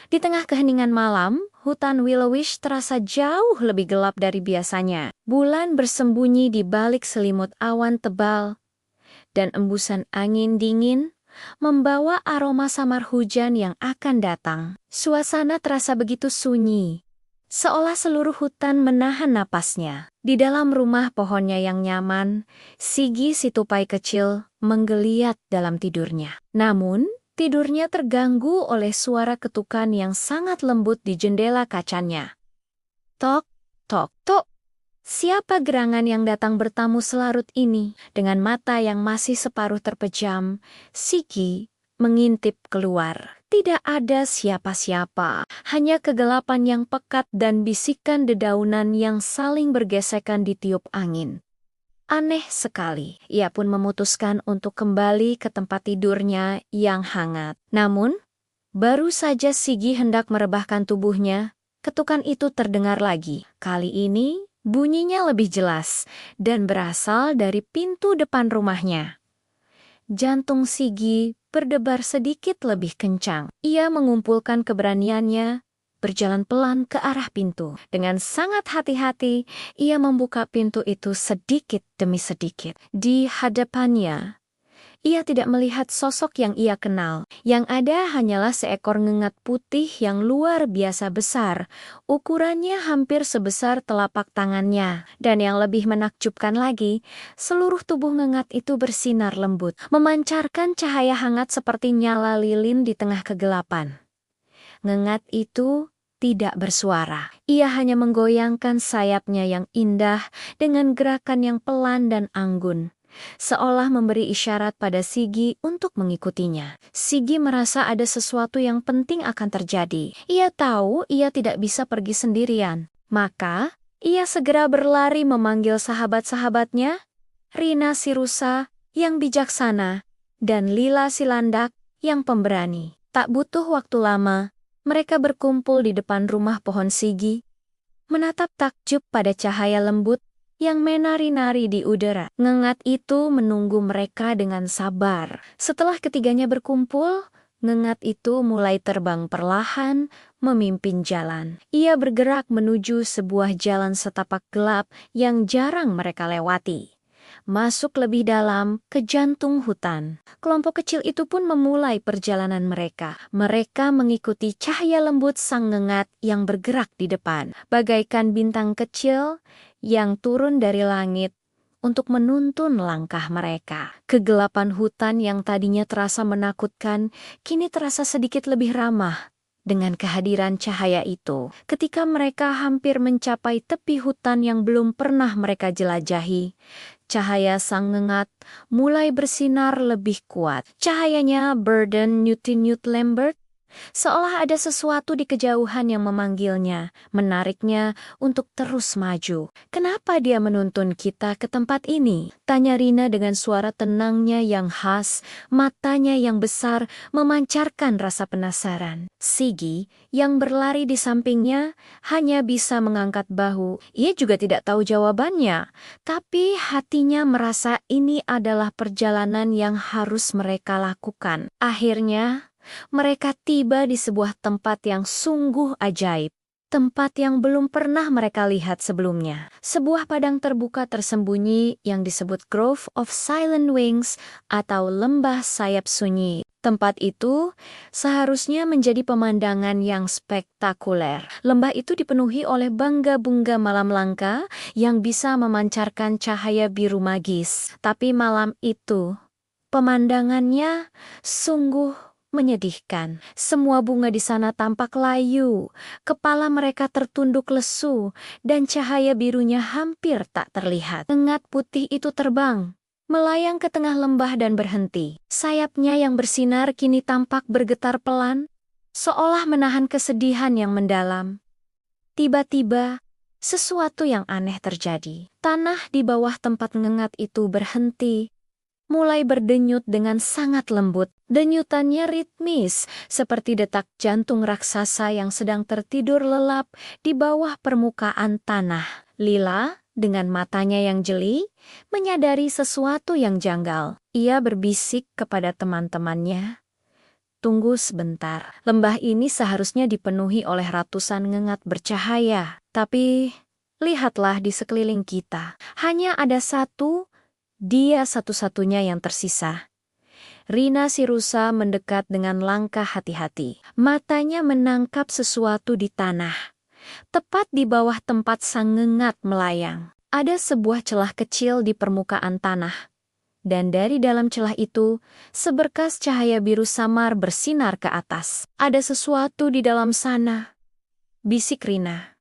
Di tengah keheningan malam, hutan Willowish terasa jauh lebih gelap dari biasanya. Bulan bersembunyi di balik selimut awan tebal, dan embusan angin dingin membawa aroma samar hujan yang akan datang. Suasana terasa begitu sunyi, seolah seluruh hutan menahan napasnya. Di dalam rumah pohonnya yang nyaman, Sigi si tupai kecil menggeliat dalam tidurnya. Namun, tidurnya terganggu oleh suara ketukan yang sangat lembut di jendela kacanya. Tok, tok, tok. Siapa gerangan yang datang bertamu selarut ini? Dengan mata yang masih separuh terpejam, Sigi mengintip keluar. Tidak ada siapa-siapa, hanya kegelapan yang pekat dan bisikan dedaunan yang saling bergesekan di tiup angin. Aneh sekali, ia pun memutuskan untuk kembali ke tempat tidurnya yang hangat. Namun, baru saja Sigi hendak merebahkan tubuhnya, ketukan itu terdengar lagi. Kali ini, bunyinya lebih jelas dan berasal dari pintu depan rumahnya. Jantung Sigi berdebar sedikit lebih kencang. Ia mengumpulkan keberaniannya, berjalan pelan ke arah pintu. Dengan sangat hati-hati, ia membuka pintu itu sedikit demi sedikit. Di hadapannya, ia tidak melihat sosok yang ia kenal. Yang ada hanyalah seekor ngengat putih yang luar biasa besar. Ukurannya hampir sebesar telapak tangannya. Dan yang lebih menakjubkan lagi, seluruh tubuh ngengat itu bersinar lembut, memancarkan cahaya hangat seperti nyala lilin di tengah kegelapan. Ngengat itu tidak bersuara. Ia hanya menggoyangkan sayapnya yang indah dengan gerakan yang pelan dan anggun, seolah memberi isyarat pada Sigi untuk mengikutinya. Sigi merasa ada sesuatu yang penting akan terjadi. Ia tahu ia tidak bisa pergi sendirian. Maka, ia segera berlari memanggil sahabat-sahabatnya, Rina si rusa yang bijaksana, dan Lila si landak yang pemberani. Tak butuh waktu lama, mereka berkumpul di depan rumah pohon Sigi, menatap takjub pada cahaya lembut yang menari-nari di udara. Ngengat itu menunggu mereka dengan sabar. Setelah ketiganya berkumpul, ngengat itu mulai terbang perlahan, memimpin jalan. Ia bergerak menuju sebuah jalan setapak gelap yang jarang mereka lewati. Masuk lebih dalam ke jantung hutan. Kelompok kecil itu pun memulai perjalanan mereka. Mereka mengikuti cahaya lembut sang ngengat yang bergerak di depan, bagaikan bintang kecil yang turun dari langit untuk menuntun langkah mereka. Kegelapan hutan yang tadinya terasa menakutkan, kini terasa sedikit lebih ramah dengan kehadiran cahaya itu. Ketika mereka hampir mencapai tepi hutan yang belum pernah mereka jelajahi, cahaya sang ngengat mulai bersinar lebih kuat. Cahayanya Burden Newt Lambert, seolah ada sesuatu di kejauhan yang memanggilnya, menariknya untuk terus maju. "Kenapa dia menuntun kita ke tempat ini?" tanya Rina dengan suara tenangnya yang khas, matanya yang besar memancarkan rasa penasaran. Sigi, yang berlari di sampingnya, hanya bisa mengangkat bahu. Ia juga tidak tahu jawabannya, tapi hatinya merasa ini adalah perjalanan yang harus mereka lakukan. Akhirnya, mereka tiba di sebuah tempat yang sungguh ajaib. Tempat yang belum pernah mereka lihat sebelumnya. Sebuah padang terbuka tersembunyi yang disebut Grove of Silent Wings atau Lembah Sayap Sunyi. Tempat itu seharusnya menjadi pemandangan yang spektakuler. Lembah itu dipenuhi oleh bangga-bunga malam langka yang bisa memancarkan cahaya biru magis. Tapi malam itu, pemandangannya sungguh menyedihkan. Semua bunga di sana tampak layu, kepala mereka tertunduk lesu, dan cahaya birunya hampir tak terlihat. Ngengat putih itu terbang, melayang ke tengah lembah dan berhenti. Sayapnya yang bersinar kini tampak bergetar pelan, seolah menahan kesedihan yang mendalam. Tiba-tiba, sesuatu yang aneh terjadi. Tanah di bawah tempat ngengat itu berhenti, mulai berdenyut dengan sangat lembut. Denyutannya ritmis, seperti detak jantung raksasa yang sedang tertidur lelap di bawah permukaan tanah. Lila, dengan matanya yang jeli, menyadari sesuatu yang janggal. Ia berbisik kepada teman-temannya, Tunggu sebentar. Lembah ini seharusnya dipenuhi oleh ratusan ngengat bercahaya. Tapi, lihatlah di sekeliling kita. Hanya ada satu, dia satu-satunya yang tersisa. Rina si rusa mendekat dengan langkah hati-hati. Matanya menangkap sesuatu di tanah. Tepat di bawah tempat sang ngengat melayang. Ada sebuah celah kecil di permukaan tanah. Dan dari dalam celah itu, seberkas cahaya biru samar bersinar ke atas. Ada sesuatu di dalam sana, bisik Rina.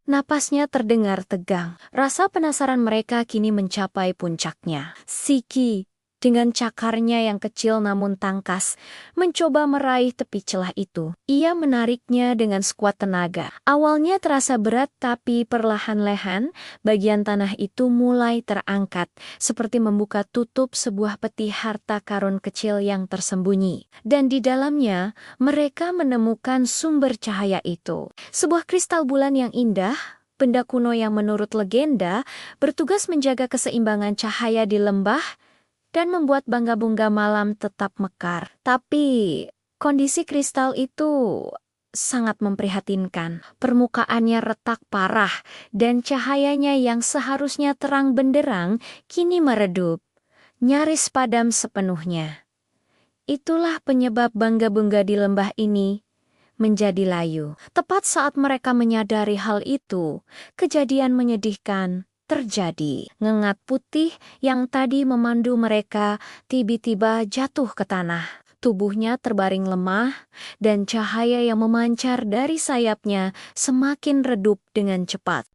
Napasnya terdengar tegang. Rasa penasaran mereka kini mencapai puncaknya. Siki, dengan cakarnya yang kecil namun tangkas, mencoba meraih tepi celah itu. Ia menariknya dengan sekuat tenaga. Awalnya terasa berat, tapi perlahan-lahan bagian tanah itu mulai terangkat, seperti membuka tutup sebuah peti harta karun kecil yang tersembunyi. Dan di dalamnya, mereka menemukan sumber cahaya itu. Sebuah kristal bulan yang indah, benda kuno yang menurut legenda bertugas menjaga keseimbangan cahaya di lembah dan membuat bunga malam tetap mekar. Tapi, kondisi kristal itu sangat memprihatinkan. Permukaannya retak parah, dan cahayanya yang seharusnya terang benderang kini meredup, nyaris padam sepenuhnya. Itulah penyebab bunga di lembah ini menjadi layu. Tepat saat mereka menyadari hal itu, kejadian menyedihkan terjadi. Ngengat putih yang tadi memandu mereka tiba-tiba jatuh ke tanah. Tubuhnya terbaring lemah, dan cahaya yang memancar dari sayapnya semakin redup dengan cepat.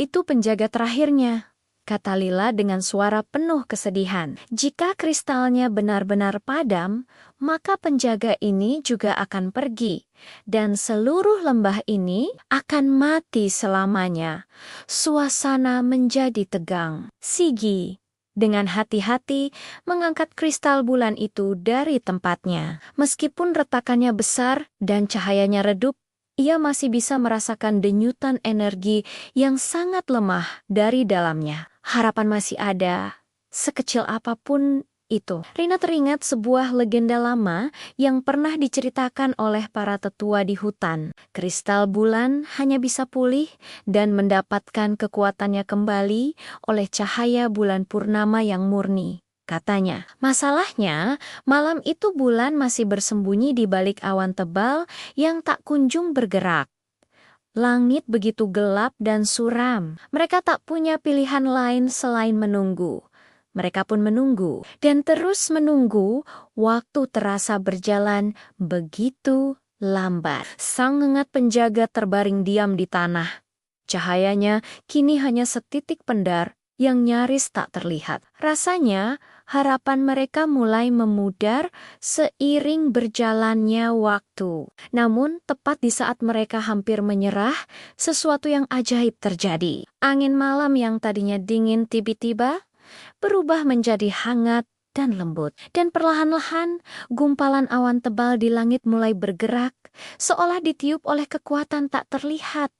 Itu penjaga terakhirnya, kata Lila dengan suara penuh kesedihan. Jika kristalnya benar-benar padam, maka penjaga ini juga akan pergi, dan seluruh lembah ini akan mati selamanya. Suasana menjadi tegang. Sigi, dengan hati-hati, mengangkat kristal bulan itu dari tempatnya. Meskipun retakannya besar dan cahayanya redup, ia masih bisa merasakan denyutan energi yang sangat lemah dari dalamnya. Harapan masih ada, sekecil apapun itu. Rina teringat sebuah legenda lama yang pernah diceritakan oleh para tetua di hutan. Kristal bulan hanya bisa pulih dan mendapatkan kekuatannya kembali oleh cahaya bulan purnama yang murni. Katanya, masalahnya malam itu bulan masih bersembunyi di balik awan tebal yang tak kunjung bergerak. Langit begitu gelap dan suram. Mereka tak punya pilihan lain selain menunggu. Mereka pun menunggu, dan terus menunggu. Waktu terasa berjalan begitu lambat. Sang ngengat penjaga terbaring diam di tanah. Cahayanya kini hanya setitik pendar yang nyaris tak terlihat. Rasanya harapan mereka mulai memudar seiring berjalannya waktu. Namun, tepat di saat mereka hampir menyerah, sesuatu yang ajaib terjadi. Angin malam yang tadinya dingin tiba-tiba berubah menjadi hangat dan lembut. Dan perlahan-lahan, gumpalan awan tebal di langit mulai bergerak, seolah ditiup oleh kekuatan tak terlihat.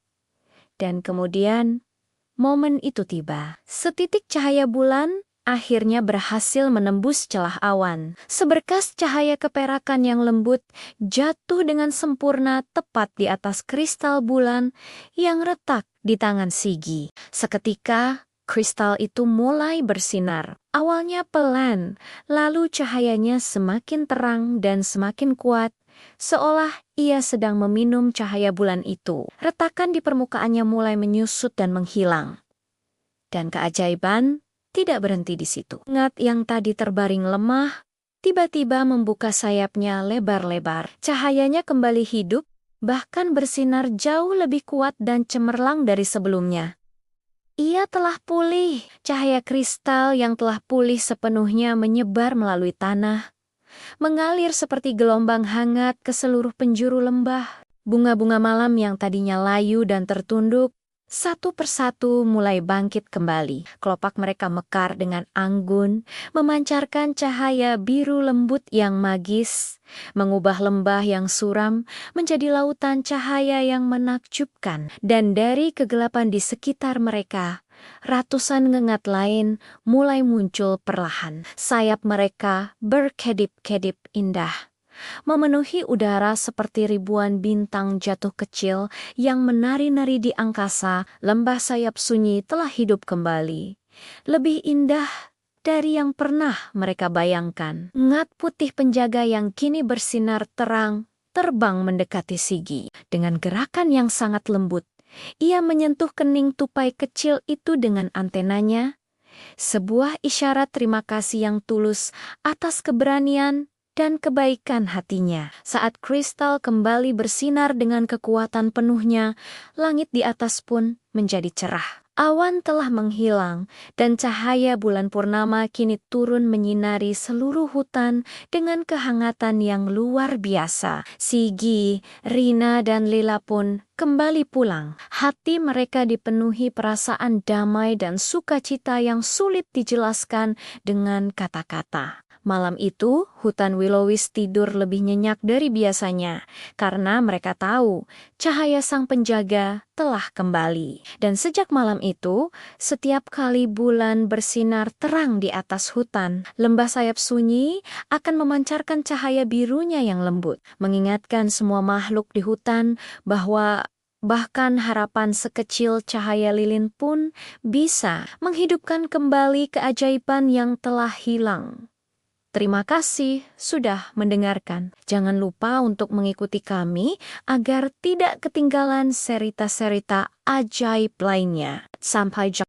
Dan kemudian, momen itu tiba. Setitik cahaya bulan akhirnya berhasil menembus celah awan. Seberkas cahaya keperakan yang lembut jatuh dengan sempurna tepat di atas kristal bulan yang retak di tangan Sigi. Seketika, kristal itu mulai bersinar. Awalnya pelan, lalu cahayanya semakin terang dan semakin kuat, seolah ia sedang meminum cahaya bulan itu. Retakan di permukaannya mulai menyusut dan menghilang. Dan keajaiban tidak berhenti di situ. Ngengat yang tadi terbaring lemah, tiba-tiba membuka sayapnya lebar-lebar. Cahayanya kembali hidup, bahkan bersinar jauh lebih kuat dan cemerlang dari sebelumnya. Ia telah pulih. Cahaya kristal yang telah pulih sepenuhnya menyebar melalui tanah, mengalir seperti gelombang hangat ke seluruh penjuru lembah. Bunga-bunga malam yang tadinya layu dan tertunduk, satu persatu mulai bangkit kembali. Kelopak mereka mekar dengan anggun, memancarkan cahaya biru lembut yang magis, mengubah lembah yang suram menjadi lautan cahaya yang menakjubkan. Dan dari kegelapan di sekitar mereka, ratusan ngengat lain mulai muncul perlahan. Sayap mereka berkedip-kedip indah, memenuhi udara seperti ribuan bintang jatuh kecil yang menari-nari di angkasa. Lembah sayap sunyi telah hidup kembali. Lebih indah dari yang pernah mereka bayangkan. Ngat putih penjaga yang kini bersinar terang terbang mendekati Sigi. Dengan gerakan yang sangat lembut, ia menyentuh kening tupai kecil itu dengan antenanya, sebuah isyarat terima kasih yang tulus atas keberanian dan kebaikan hatinya. Saat kristal kembali bersinar dengan kekuatan penuhnya, langit di atas pun menjadi cerah. Awan telah menghilang, dan cahaya bulan purnama kini turun menyinari seluruh hutan dengan kehangatan yang luar biasa. Sigi, Rina, dan Lila pun kembali pulang. Hati mereka dipenuhi perasaan damai dan sukacita yang sulit dijelaskan dengan kata-kata. Malam itu, hutan Willowwish tidur lebih nyenyak dari biasanya, karena mereka tahu cahaya sang penjaga telah kembali. Dan sejak malam itu, setiap kali bulan bersinar terang di atas hutan, lembah sayap sunyi akan memancarkan cahaya birunya yang lembut, mengingatkan semua makhluk di hutan bahwa bahkan harapan sekecil cahaya lilin pun bisa menghidupkan kembali keajaiban yang telah hilang. Terima kasih sudah mendengarkan. Jangan lupa untuk mengikuti kami agar tidak ketinggalan cerita-cerita ajaib lainnya. Sampai jumpa.